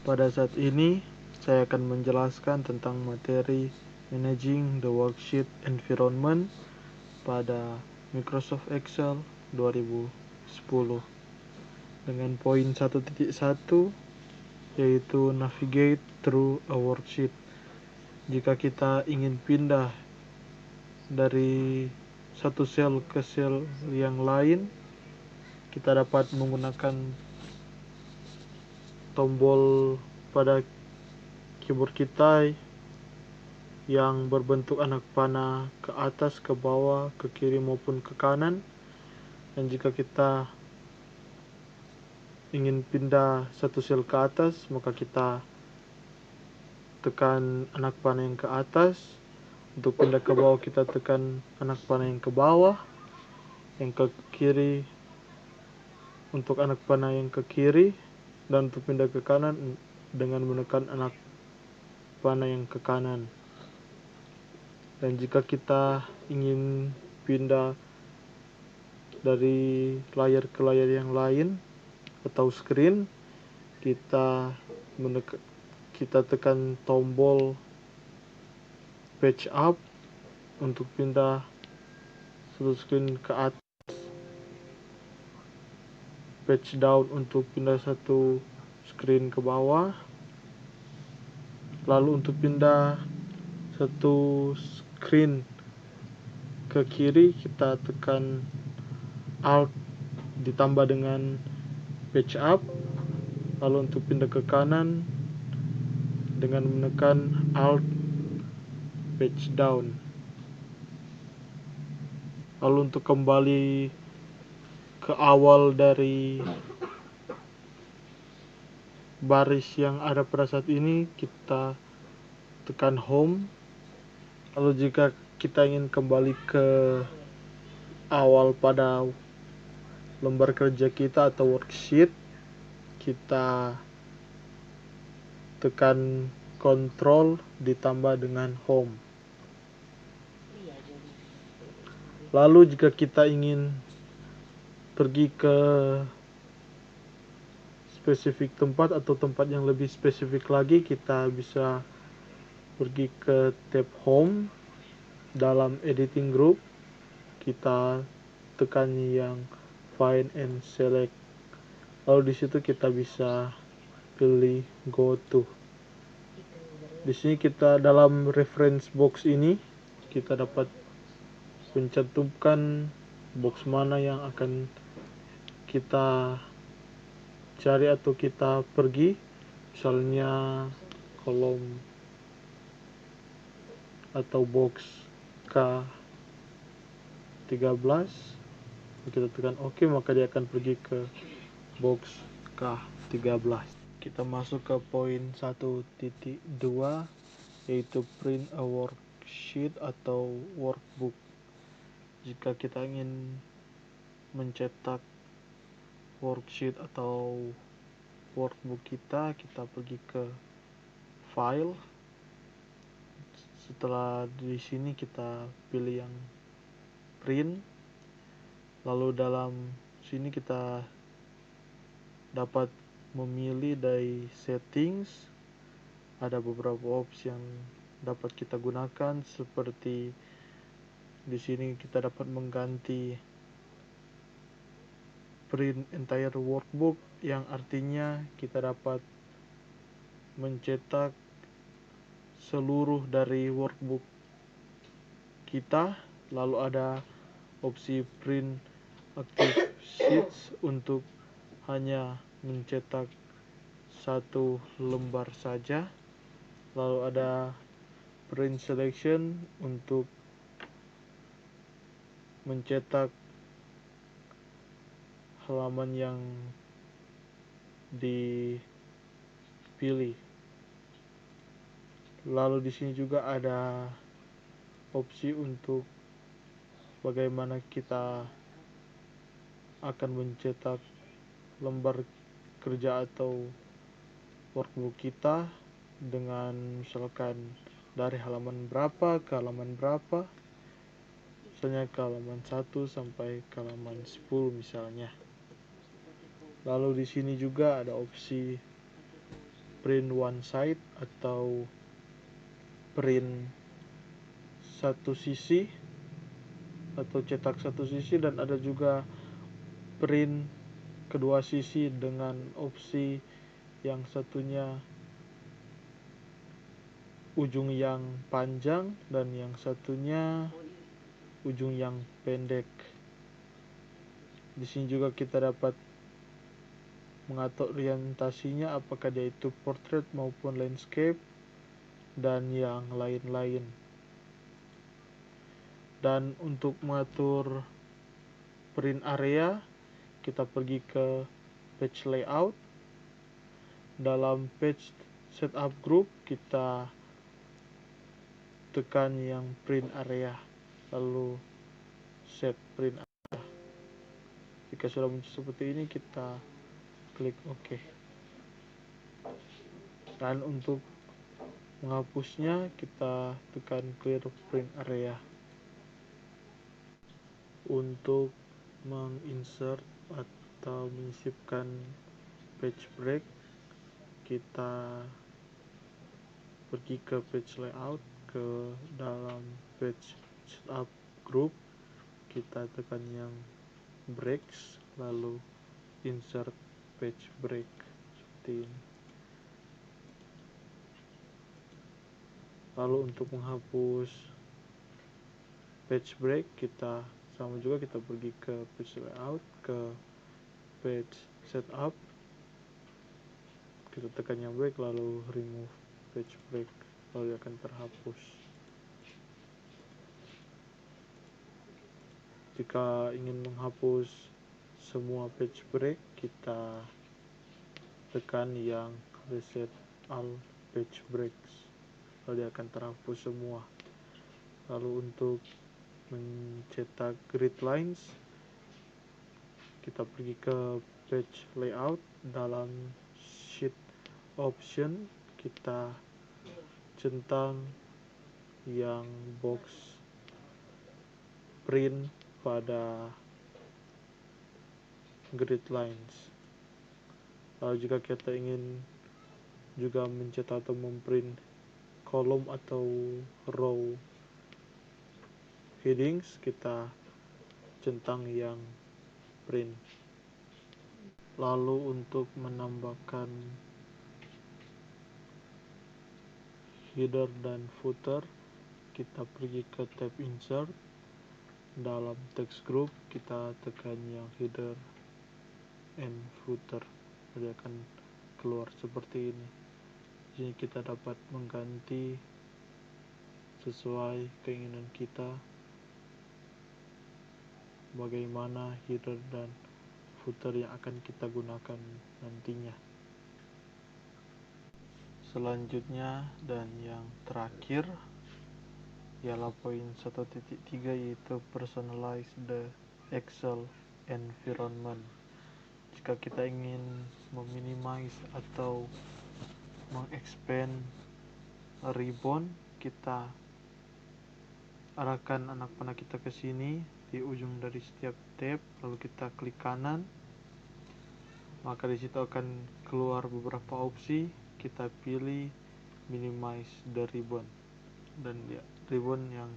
Pada saat ini, saya akan menjelaskan tentang materi Managing the Worksheet Environment pada Microsoft Excel 2010 dengan poin 1.1 yaitu Navigate through a worksheet. Jika kita ingin pindah dari satu sel ke sel yang lain, kita dapat menggunakan tombol pada keyboard kita yang berbentuk anak panah ke atas, ke bawah, ke kiri maupun ke kanan. Dan jika kita ingin pindah satu sel ke atas, maka kita tekan anak panah yang ke atas. Untuk pindah ke bawah, kita tekan anak panah yang ke bawah. Yang ke kiri untuk anak panah yang ke kiri, dan untuk pindah ke kanan dengan menekan anak panah yang ke kanan. Dan jika kita ingin pindah dari layar ke layar yang lain atau screen, kita tekan tombol page up untuk pindah satu screen ke atas, page down untuk pindah satu screen ke bawah. Lalu untuk pindah satu screen ke kiri, kita tekan Alt ditambah dengan page up. Lalu untuk pindah ke kanan dengan menekan Alt page down. Lalu untuk kembali ke awal dari baris yang ada pada saat ini, kita tekan home. Lalu jika kita ingin kembali ke awal pada lembar kerja kita atau worksheet, kita tekan Ctrl ditambah dengan home. Lalu jika kita ingin pergi ke spesifik tempat atau tempat yang lebih spesifik lagi, kita bisa pergi ke tab home. Dalam editing group, kita tekan yang find and select. Lalu di situ kita bisa pilih go to. Di sini kita dalam reference box ini kita dapat mencantumkan box mana yang akan kita cari atau kita pergi. Misalnya kolom atau box K13. Kita tekan OK, maka dia akan pergi ke box K13. Kita masuk ke poin 1.2 yaitu print a worksheet atau workbook. Jika kita ingin mencetak worksheet atau workbook kita pergi ke file. Setelah di sini kita pilih yang print. Lalu dalam sini kita dapat memilih dari settings. Ada beberapa opsi yang dapat kita gunakan, seperti di sini kita dapat mengganti print entire workbook, yang artinya kita dapat mencetak seluruh dari workbook kita. Lalu ada opsi print active sheets untuk hanya mencetak satu lembar saja. Lalu ada print selection untuk mencetak halaman yang dipilih. Lalu di sini juga ada opsi untuk bagaimana kita akan mencetak lembar kerja atau workbook kita, dengan misalkan dari halaman berapa ke halaman berapa, misalnya ke halaman 1 sampai ke halaman 10 misalnya. Lalu di sini juga ada opsi print one side atau print satu sisi atau cetak satu sisi, dan ada juga print kedua sisi dengan opsi yang satunya ujung yang panjang dan yang satunya ujung yang pendek. Di sini juga kita dapat mengatur orientasinya, apakah dia itu portrait maupun landscape dan yang lain-lain. Dan untuk mengatur print area, kita pergi ke page layout. Dalam page setup group, kita tekan yang print area, lalu set print area. Jika sudah muncul seperti ini, kita klik OK. Dan untuk menghapusnya, kita tekan clear print area. Untuk menginsert atau menyisipkan page break, kita pergi ke page layout, ke dalam page setup group, kita tekan yang breaks, lalu insert page break seperti ini. Lalu untuk menghapus page break, kita sama juga, kita pergi ke page layout, ke page setup, kita tekan yang break, lalu remove page break, lalu akan terhapus. Jika ingin menghapus semua page break, kita tekan yang reset all page breaks, lalu dia akan terhapus semua. Lalu untuk mencetak grid lines, kita pergi ke page layout, dalam sheet option kita centang yang box print pada grid lines. Lalu jika kita ingin juga mencetak atau memprint kolom atau row headings, kita centang yang print. Lalu untuk menambahkan header dan footer, kita pergi ke tab insert. Dalam text group, kita tekan yang header and footer, dia akan keluar seperti ini. Jadi kita dapat mengganti sesuai keinginan kita bagaimana header dan footer yang akan kita gunakan nantinya. Selanjutnya dan yang terakhir ialah poin 1.3, yaitu personalize the Excel environment. Jika kita ingin meminimize atau mengexpand ribbon, kita arahkan anak panah kita ke sini di ujung dari setiap tab, lalu kita klik kanan, maka di situ akan keluar beberapa opsi. Kita pilih minimize the ribbon, dan ya, ribbon yang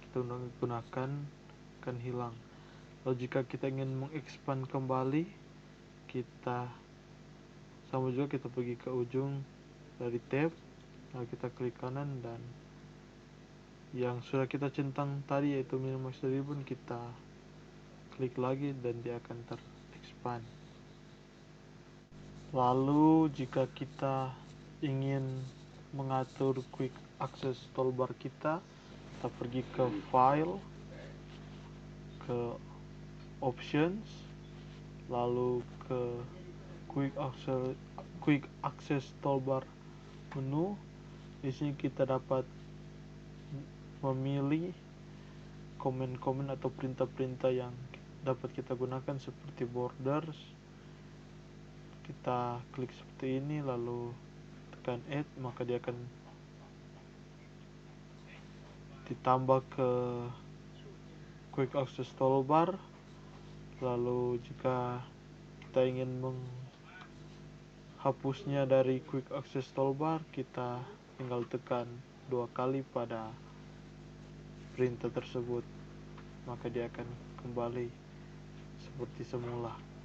kita gunakan akan hilang. Lalu jika kita ingin mengekspand kembali, kita sama juga, kita pergi ke ujung dari tab, lalu kita klik kanan, dan yang sudah kita centang tadi yaitu minimize the ribbon, kita klik lagi dan dia akan terexpand. Lalu jika kita ingin mengatur quick access toolbar kita pergi ke file, ke options, lalu ke quick access toolbar menu. Di sini kita dapat memilih komen-komen atau perintah-perintah yang dapat kita gunakan seperti borders. Kita klik seperti ini, lalu tekan add, maka dia akan ditambah ke quick access toolbar. Lalu jika kita ingin hapusnya dari quick access toolbar, kita tinggal tekan 2 kali pada perintah tersebut, maka dia akan kembali seperti semula.